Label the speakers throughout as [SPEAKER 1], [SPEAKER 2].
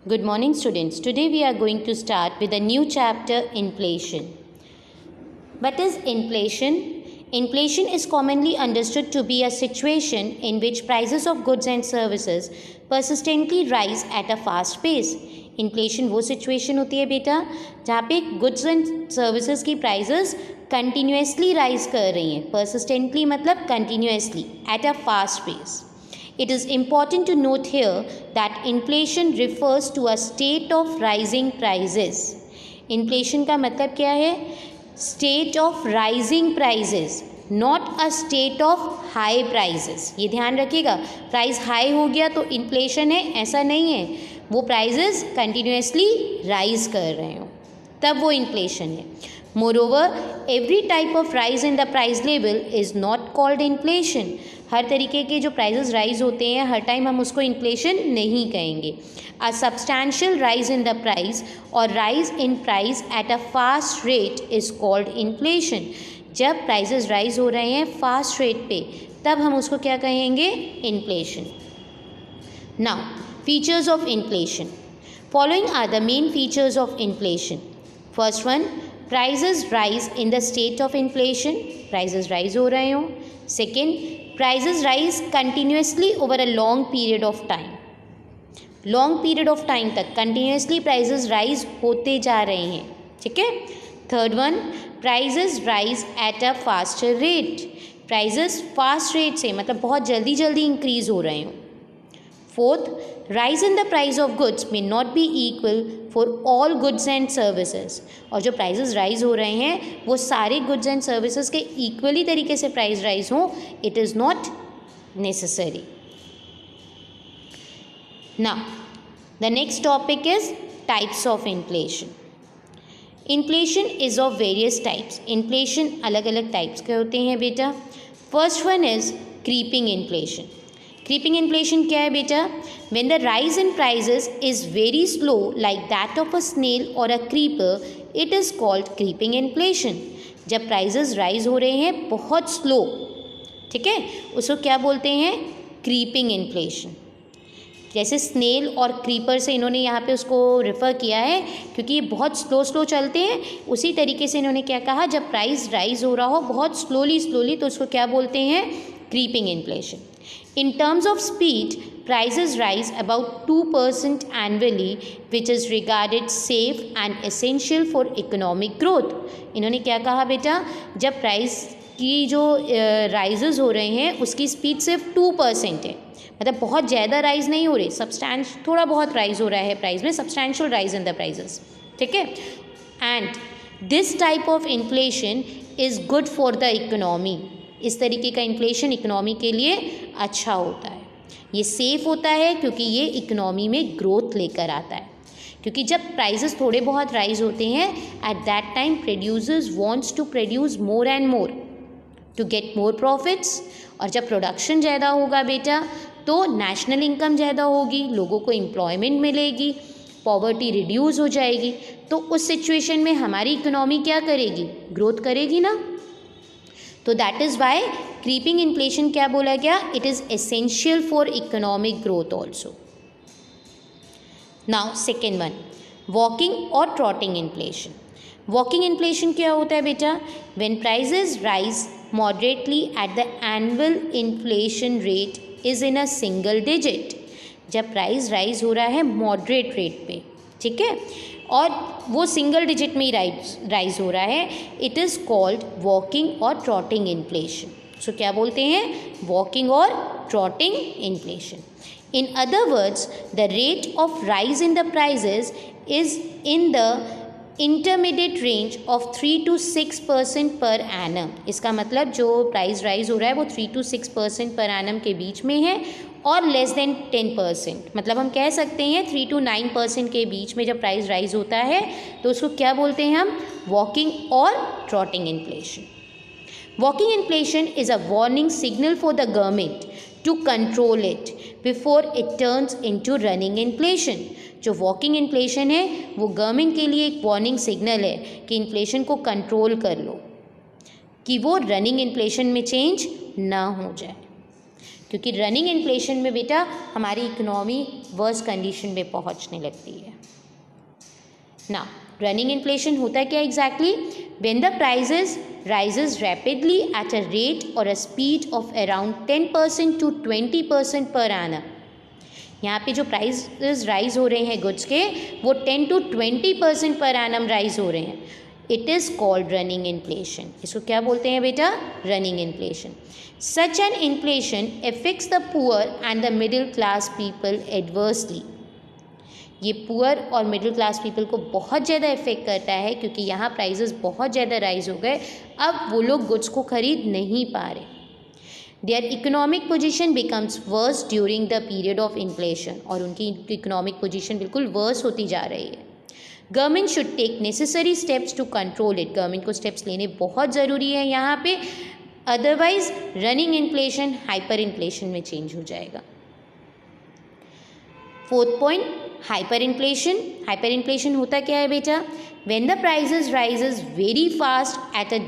[SPEAKER 1] Good morning, students. Today we are going to start with a new chapter, inflation. What is inflation? Inflation is commonly understood to be a situation in which prices of goods and services persistently rise at a fast pace. Inflation वो situation होती है बेटा जहाँ पे goods and services की prices continuously rise कर रही हैं. persistently मतलब continuously at a fast pace. It is important to note here that inflation refers to a state of rising prices. Inflation का मतलब क्या है? State of rising prices, not a state of high prices. ये ध्यान रखिएगा, price high हो गया तो इन्फ्लेशन है, ऐसा नहीं है. वो प्राइजेस कंटिन्यूसली राइज कर रहे हो तब वो इन्फ्लेशन है. Moreover, every type of rise in the price level is not called inflation. हर तरीके के जो प्राइजेस राइज होते हैं हर टाइम हम उसको इन्फ्लेशन नहीं कहेंगे. A substantial rise in the price or rise in price at a fast rate is called inflation. जब प्राइजेस राइज हो रहे हैं फास्ट रेट पे तब हम उसको क्या कहेंगे? Inflation. Now, features of inflation. Following are the main features of inflation. First one, prices rise in the state of inflation. Prices rise हो रहे हो. Second, prices rise continuously over a long period of time. Long period of time तक continuously prices rise होते जा रहे हैं. ठीक है. Third one, prices rise at a faster rate. Prices fast rate से मतलब बहुत जल्दी जल्दी इंक्रीज हो रहे हो. Fourth, rise in the price of goods may not be equal for all goods and services. और जो prices rise हो रहे हैं वो सारे goods and services के equally तरीके से price rise हो, it is not necessary. Now, the next topic is types of inflation. Inflation is of various types. Inflation अलग अलग types के होते हैं बेटा. First one is creeping inflation. Creeping inflation क्या है बेटा? When the rise in prices is very slow like that of a snail or a creeper, it is called creeping inflation. जब prices rise हो रहे हैं बहुत slow, ठीक है, उसको क्या बोलते हैं? creeping inflation. जैसे स्नेल और क्रीपर से इन्होंने यहाँ पे उसको रेफ़र किया है क्योंकि ये बहुत स्लो चलते हैं. उसी तरीके से इन्होंने क्या कहा, जब प्राइस राइज हो रहा हो बहुत स्लोली तो उसको क्या बोलते हैं? Creeping inflation. In terms of speed, prices rise about 2% annually, which is regarded safe and essential for economic growth. इन्होंने क्या कहा बेटा? जब प्राइस की जो राइजेस हो रहे हैं उसकी स्पीड सिर्फ 2% है, मतलब बहुत ज़्यादा राइज नहीं हो रही, थोड़ा बहुत राइज हो रहा है प्राइस में, substantial rise in the prices. ठीक है. And this type of inflation is good for the economy. इस तरीके का इन्फ्लेशन इकोनॉमी के लिए अच्छा होता है. ये सेफ़ होता है क्योंकि ये इकोनॉमी में ग्रोथ लेकर आता है. क्योंकि जब प्राइसेस थोड़े बहुत राइज होते हैं at that time producers wants to produce more and more to get more profits. और जब प्रोडक्शन ज़्यादा होगा बेटा तो नेशनल इनकम ज़्यादा होगी, लोगों को एम्प्लॉयमेंट मिलेगी, पॉवर्टी रिड्यूस हो जाएगी. तो उस सिचुएशन में हमारी इकोनॉमी क्या करेगी? ग्रोथ करेगी ना. तो that is why creeping inflation क्या बोला गया? It is essential for economic growth also. Now second one, walking और ट्रॉटिंग इन्फ्लेशन. वॉकिंग इन्फ्लेशन क्या होता है बेटा? When prices rise moderately at the annual inflation rate is in a single digit. जब price rise हो रहा है moderate rate पे, ठीक है, और वो सिंगल डिजिट में ही राइज हो रहा है, इट इज़ कॉल्ड वॉकिंग और ट्रॉटिंग इन्फ्लेशन. सो क्या बोलते हैं? वॉकिंग और trotting inflation. In other words, the rate of rise in the prices is in the intermediate range of 3 to 6% per annum. इसका मतलब जो प्राइस राइज हो रहा है वो 3 to 6% पर एनम के बीच में है और लेस देन 10%, मतलब हम कह सकते हैं 3 to 9% के बीच में जब प्राइस राइज होता है तो उसको क्या बोलते हैं हम? वॉकिंग और trotting inflation. Walking inflation is a warning signal for the government to control it before it turns into running inflation. जो वॉकिंग इन्फ्लेशन है वो गवर्नमेंट के लिए एक वार्निंग सिग्नल है कि इन्फ्लेशन को कंट्रोल कर लो, कि वो रनिंग इन्फ्लेशन में चेंज ना हो जाए. क्योंकि रनिंग इन्फ्लेशन में बेटा हमारी इकोनॉमी वर्स्ट कंडीशन में पहुंचने लगती है ना। रनिंग इन्फ्लेशन होता है क्या exactly? When the prices rises rapidly at a rate or a speed of around 10% to 20% per annum। यहाँ पे जो प्राइजेस राइज हो रहे हैं गुड्स के वो 10 to 20% पर एनम राइज हो रहे हैं। It is called running inflation. इसको क्या बोलते हैं बेटा? Running inflation. Such an inflation affects the poor and the middle class people adversely. ये पुअर और मिडिल क्लास पीपल को बहुत ज़्यादा इफेक्ट करता है क्योंकि यहाँ प्राइजेस बहुत ज़्यादा राइज हो गए, अब वो लोग गुड्स को खरीद नहीं पा रहे। Their economic position becomes worse during the period of inflation, और उनकी इकोनॉमिक पोजीशन बिल्कुल वर्स होती जा रही है। Government should take necessary steps to control it. Government को स्टेप्स लेने बहुत ज़रूरी है यहाँ पे, otherwise running inflation hyper inflation में चेंज हो जाएगा। Fourth point, hyper inflation. Hyper inflation होता क्या है बेटा? When the prices rises very fast at a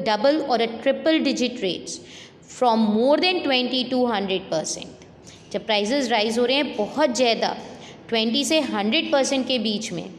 [SPEAKER 1] double or a triple digit rates from more than 20 to 100%। जब प्राइजेस राइज हो रहे हैं बहुत ज़्यादा 20 से 100% के बीच में,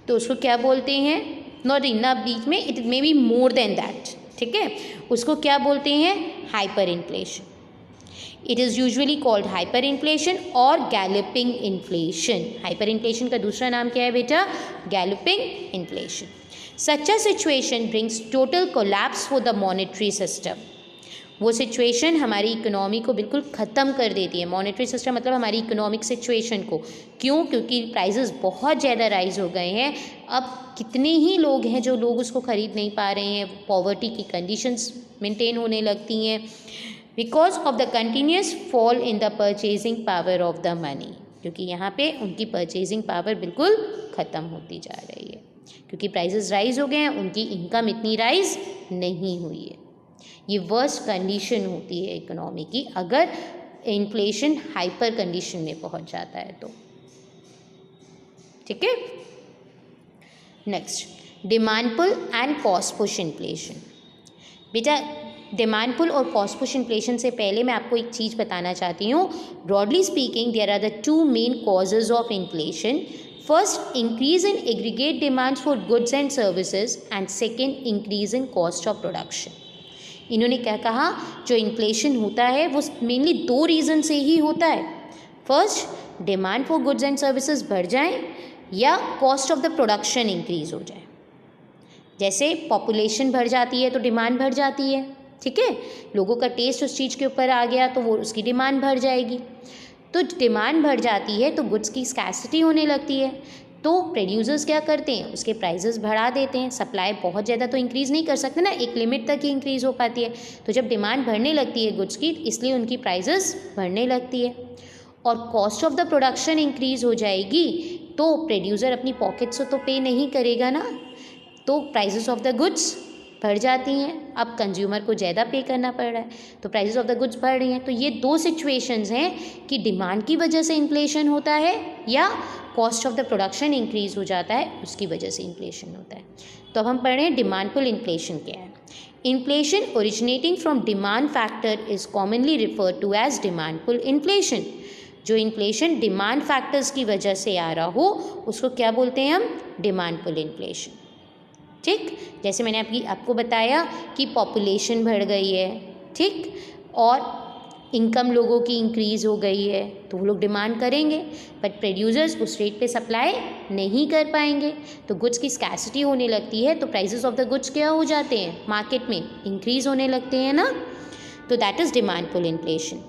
[SPEAKER 1] तो उसको क्या बोलते हैं? नॉट इन बीच में, it may be more than that, ठीक है, उसको क्या बोलते हैं? Hyper inflation. It is usually called hyper inflation और गैलोपिंग इन्फ्लेशन। हाइपर इन्फ्लेशन का दूसरा नाम क्या है बेटा? Galloping inflation. Such a situation brings total collapse for the monetary system. वो सिचुएशन हमारी इकोनॉमी को बिल्कुल ख़त्म कर देती है। मॉनेटरी सिस्टम मतलब हमारी इकोनॉमिक सिचुएशन को। क्यों? क्योंकि प्राइजेस बहुत ज़्यादा राइज हो गए हैं। अब कितने ही लोग हैं जो लोग उसको ख़रीद नहीं पा रहे हैं, पॉवर्टी की कंडीशंस मेंटेन होने लगती हैं because of the continuous fall in the purchasing power of the money. क्योंकि यहाँ पे उनकी परचेजिंग पावर बिल्कुल ख़त्म होती जा रही है क्योंकि प्राइजेस राइज हो गए हैं, उनकी इनकम इतनी राइज नहीं हुई है। ये वर्स्ट कंडीशन होती है इकोनॉमी की अगर इन्फ्लेशन हाइपर कंडीशन में पहुंच जाता है तो, ठीक है। Next, demand pull and cost push inflation. बेटा डिमांड पुल और कॉस्ट पुश इन्फ्लेशन से पहले मैं आपको एक चीज़ बताना चाहती हूँ। Broadly speaking there are the two main causes of inflation. First, increase in aggregate demand for goods and services and second, increase in cost of production. इन्होंने क्या कहा? जो इन्फ्लेशन होता है वो मेनली दो रीज़न से ही होता है। First, demand for goods and services बढ़ जाए या cost of the production increase हो जाए। जैसे पॉपुलेशन बढ़ जाती है तो डिमांड बढ़ जाती है, ठीक है, लोगों का टेस्ट उस चीज़ के ऊपर आ गया तो वो उसकी डिमांड बढ़ जाएगी। तो डिमांड बढ़ जाती है तो गुड्स की स्कैसिटी होने लगती है, तो प्रोड्यूसर्स क्या करते हैं? उसके प्राइजेस बढ़ा देते हैं। सप्लाई बहुत ज़्यादा तो इंक्रीज़ नहीं कर सकते ना, एक लिमिट तक ही इंक्रीज़ हो पाती है। तो जब डिमांड बढ़ने लगती है गुड्स की, इसलिए उनकी प्राइजेस बढ़ने लगती है और cost of the production increase हो जाएगी तो प्रोड्यूसर अपनी पॉकेट से तो पे नहीं करेगा ना, तो प्राइजेस ऑफ द गुड्स बढ़ जाती हैं। अब कंज्यूमर को ज़्यादा पे करना पड़ रहा है तो प्राइजेस ऑफ द गुड्स बढ़ रही हैं। तो ये दो सिचुएशंस हैं कि डिमांड की वजह से इन्फ्लेशन होता है या cost of the production increase हो जाता है, उसकी वजह से इन्फ्लेशन होता है। तो अब हम पढ़ रहे हैं डिमांड पुल इन्फ्लेशन क्या है। Inflation originating from demand factor is commonly referred to as demand pull inflation. जो इन्फ्लेशन डिमांड फैक्टर्स की वजह से आ रहा हो उसको क्या बोलते हैं हम? डिमांड पुल इन्फ्लेशन, ठीक। जैसे मैंने आपको बताया कि पॉपुलेशन बढ़ गई है, ठीक, और इनकम लोगों की इंक्रीज़ हो गई है तो वो लोग डिमांड करेंगे, बट प्रोड्यूसर्स उस रेट पे सप्लाई नहीं कर पाएंगे तो गुड्स की स्कैसिटी होने लगती है, तो प्राइजेस ऑफ द गुड्स क्या हो जाते हैं? मार्केट में इंक्रीज़ होने लगते हैं ना। तो that is demand pull inflation.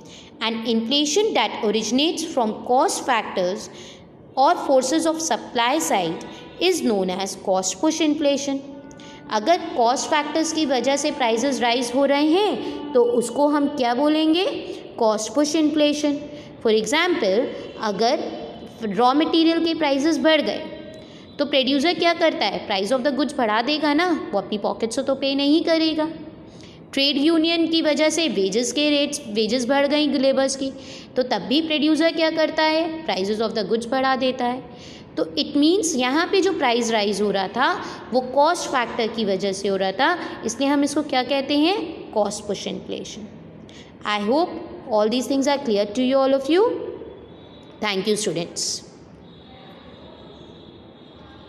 [SPEAKER 1] And inflation that originates from cost factors or forces of supply side is known as cost push inflation. अगर कॉस्ट फैक्टर्स की वजह से प्राइजेस राइज हो रहे हैं तो उसको हम क्या बोलेंगे? Cost push inflation. For example, अगर रॉ मटेरियल के प्राइजेस बढ़ गए तो प्रोड्यूसर क्या करता है? प्राइस ऑफ द गुड्स बढ़ा देगा ना, वो अपनी पॉकेट से तो पे नहीं करेगा। ट्रेड यूनियन की वजह से वेजेस बढ़ गई लेबर्स की, तो तब भी प्रोड्यूसर क्या करता है? प्राइजेस ऑफ द गुड्स बढ़ा देता है। तो इट मीन्स यहाँ पे जो प्राइस राइज हो रहा था वो कॉस्ट फैक्टर की वजह से हो रहा था, इसलिए हम इसको क्या कहते हैं? Cost push inflation. I hope All these things are clear to you, all of you? Thank you, students.